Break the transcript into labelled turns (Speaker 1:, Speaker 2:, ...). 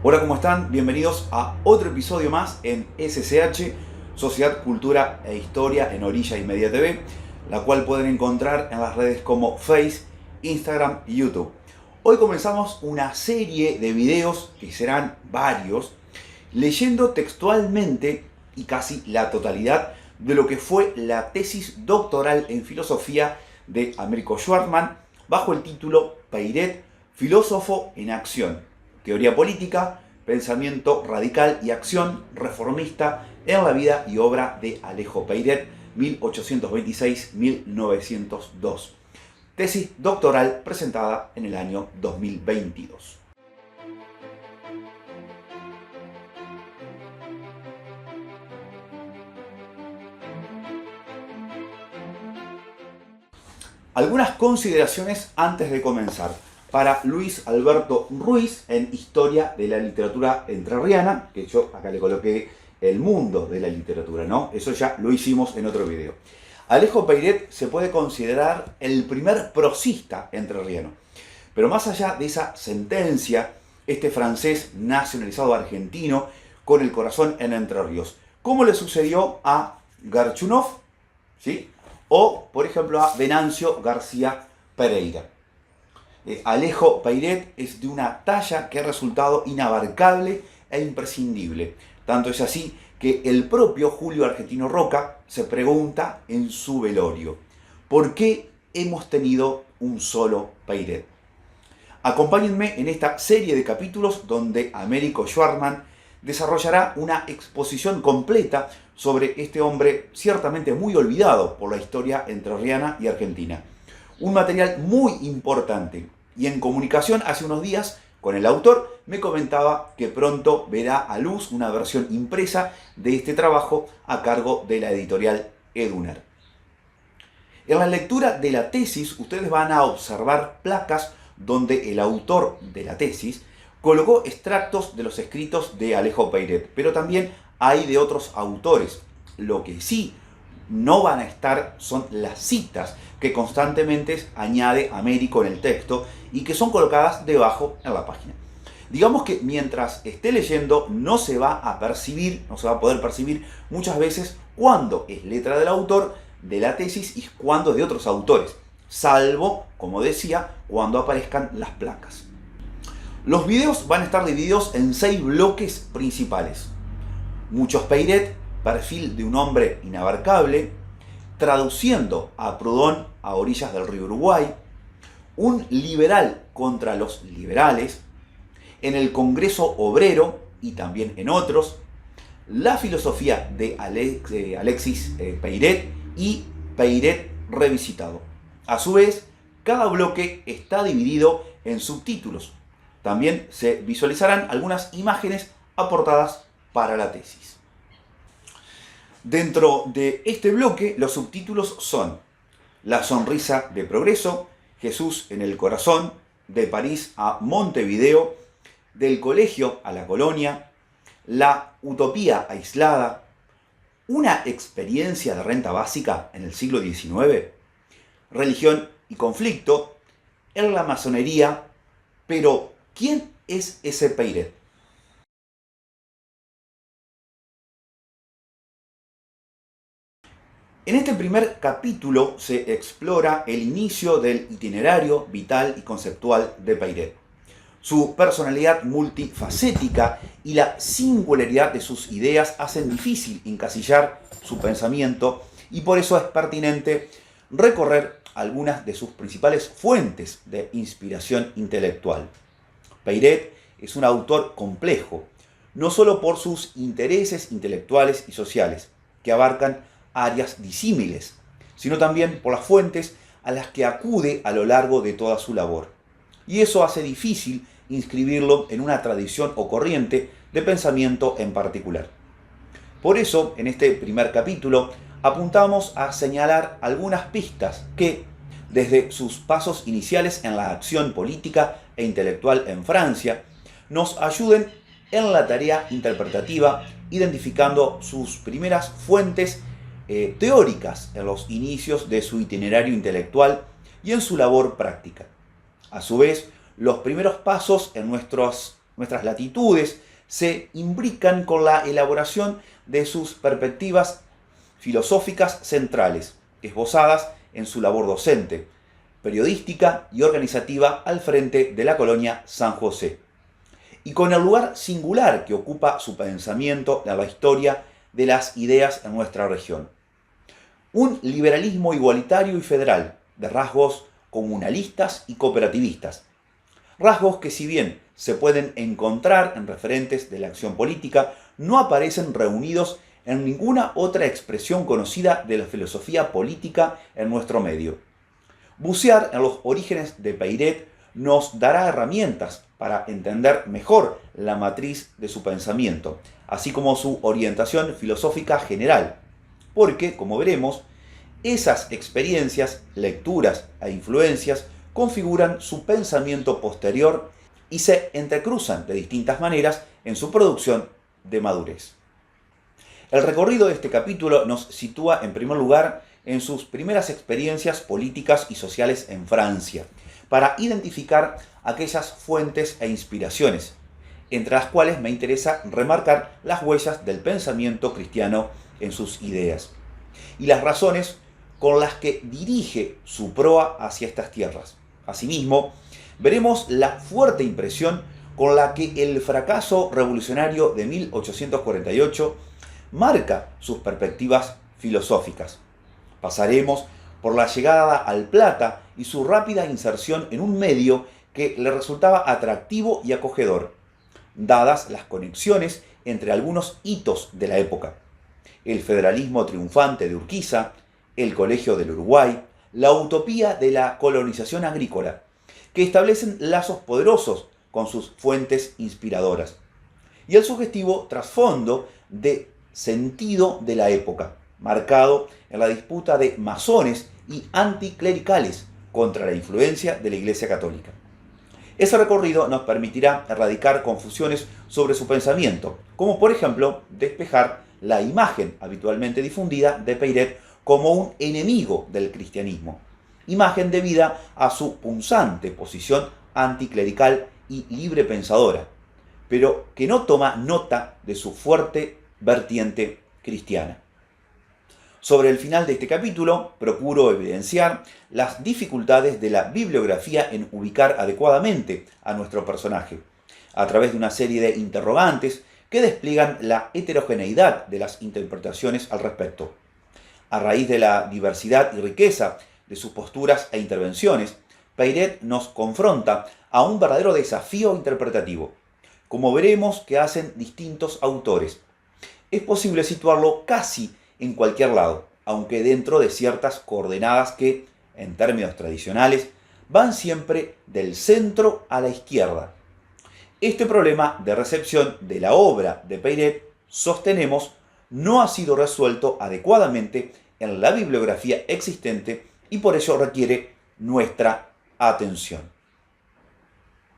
Speaker 1: Hola, ¿cómo están? Bienvenidos a otro episodio más en SCH, Sociedad, Cultura e Historia en Orilla y Media TV, la cual pueden encontrar en las redes como Face, Instagram y YouTube. Hoy comenzamos una serie de videos, que serán varios, leyendo textualmente y casi la totalidad de lo que fue la tesis doctoral en filosofía de Américo Schwartzman bajo el título Peiret, filósofo en acción, teoría política, pensamiento radical y acción reformista en la vida y obra de Alejo Peiret, 1826-1902. Tesis doctoral presentada en el año 2022. Algunas consideraciones antes de comenzar. Para Luis Alberto Ruiz, en Historia de la Literatura Entrerriana, que yo acá le coloqué el mundo de la literatura, ¿no? Eso ya lo hicimos en otro video. Alejo Peiret se puede considerar el primer prosista entrerriano. Pero más allá de esa sentencia, este francés nacionalizado argentino con el corazón en Entre Ríos, ¿cómo le sucedió a Garchunov? ¿Sí? O, por ejemplo, a Venancio García Pereira. Alejo Peiret es de una talla que ha resultado inabarcable e imprescindible. Tanto es así que el propio Julio Argentino Roca se pregunta en su velorio: ¿por qué hemos tenido un solo Peiret? Acompáñenme en esta serie de capítulos donde Américo Schwartzman desarrollará una exposición completa sobre este hombre ciertamente muy olvidado por la historia entrerriana y argentina. Un material muy importante. Y en comunicación hace unos días con el autor me comentaba que pronto verá a luz una versión impresa de este trabajo a cargo de la editorial Eduner. En la lectura de la tesis ustedes van a observar placas donde el autor de la tesis colocó extractos de los escritos de Alejo Peiret, pero también hay de otros autores. Lo que sí no van a estar son las citas que constantemente añade Américo en el texto y que son colocadas debajo en la página. Digamos que mientras esté leyendo no se va a poder percibir muchas veces cuándo es letra del autor de la tesis y cuándo de otros autores, salvo, como decía, cuando aparezcan las placas. Los videos van a estar divididos en 6 bloques principales. Muchos Peiret, perfil de un hombre inabarcable, traduciendo a Proudhon a orillas del río Uruguay, un liberal contra los liberales, en el Congreso Obrero y también en otros, la filosofía de Alexis Peiret y Peiret revisitado. A su vez, cada bloque está dividido en subtítulos. También se visualizarán algunas imágenes aportadas para la tesis. Dentro de este bloque, los subtítulos son La sonrisa de progreso, Jesús en el corazón, de París a Montevideo, del colegio a la colonia, La utopía aislada, Una experiencia de renta básica en el siglo XIX, Religión y conflicto, En la masonería. Pero, ¿quién es ese Peiret? En este primer capítulo se explora el inicio del itinerario vital y conceptual de Peiret, su personalidad multifacética y la singularidad de sus ideas hacen difícil encasillar su pensamiento y por eso es pertinente recorrer algunas de sus principales fuentes de inspiración intelectual. Peiret es un autor complejo, no solo por sus intereses intelectuales y sociales, que abarcan áreas disímiles, sino también por las fuentes a las que acude a lo largo de toda su labor. Y eso hace difícil inscribirlo en una tradición o corriente de pensamiento en particular. Por eso, en este primer capítulo, apuntamos a señalar algunas pistas que, desde sus pasos iniciales en la acción política e intelectual en Francia, nos ayuden en la tarea interpretativa, identificando sus primeras fuentes teóricas en los inicios de su itinerario intelectual y en su labor práctica. A su vez, los primeros pasos en nuestros nuestras latitudes, se imbrican con la elaboración de sus perspectivas filosóficas centrales, esbozadas en su labor docente, periodística y organizativa al frente de la colonia San José, y con el lugar singular que ocupa su pensamiento en la historia de las ideas en nuestra región. Un liberalismo igualitario y federal, de rasgos comunalistas y cooperativistas. Rasgos que, si bien se pueden encontrar en referentes de la acción política, no aparecen reunidos en ninguna otra expresión conocida de la filosofía política en nuestro medio. Bucear en los orígenes de Peyret nos dará herramientas para entender mejor la matriz de su pensamiento, así como su orientación filosófica general, porque, como veremos, esas experiencias, lecturas e influencias configuran su pensamiento posterior y se entrecruzan de distintas maneras en su producción de madurez. El recorrido de este capítulo nos sitúa en primer lugar en sus primeras experiencias políticas y sociales en Francia, para identificar aquellas fuentes e inspiraciones, entre las cuales me interesa remarcar las huellas del pensamiento cristiano en sus ideas, y las razones con las que dirige su proa hacia estas tierras. Asimismo, veremos la fuerte impresión con la que el fracaso revolucionario de 1848 marca sus perspectivas filosóficas. Pasaremos por la llegada al Plata y su rápida inserción en un medio que le resultaba atractivo y acogedor, dadas las conexiones entre algunos hitos de la época: el federalismo triunfante de Urquiza, el Colegio del Uruguay, la utopía de la colonización agrícola, que establecen lazos poderosos con sus fuentes inspiradoras, y el sugestivo trasfondo de sentido de la época, marcado en la disputa de masones y anticlericales contra la influencia de la Iglesia Católica. Ese recorrido nos permitirá erradicar confusiones sobre su pensamiento, como por ejemplo despejar la imagen habitualmente difundida de Peyret como un enemigo del cristianismo, imagen debida a su punzante posición anticlerical y libre pensadora, pero que no toma nota de su fuerte vertiente cristiana. Sobre el final de este capítulo, procuro evidenciar las dificultades de la bibliografía en ubicar adecuadamente a nuestro personaje, a través de una serie de interrogantes que despliegan la heterogeneidad de las interpretaciones al respecto. A raíz de la diversidad y riqueza de sus posturas e intervenciones, Peyret nos confronta a un verdadero desafío interpretativo, como veremos que hacen distintos autores. Es posible situarlo casi en cualquier lado, aunque dentro de ciertas coordenadas que, en términos tradicionales, van siempre del centro a la izquierda. Este problema de recepción de la obra de Peyret, sostenemos, no ha sido resuelto adecuadamente en la bibliografía existente y por ello requiere nuestra atención.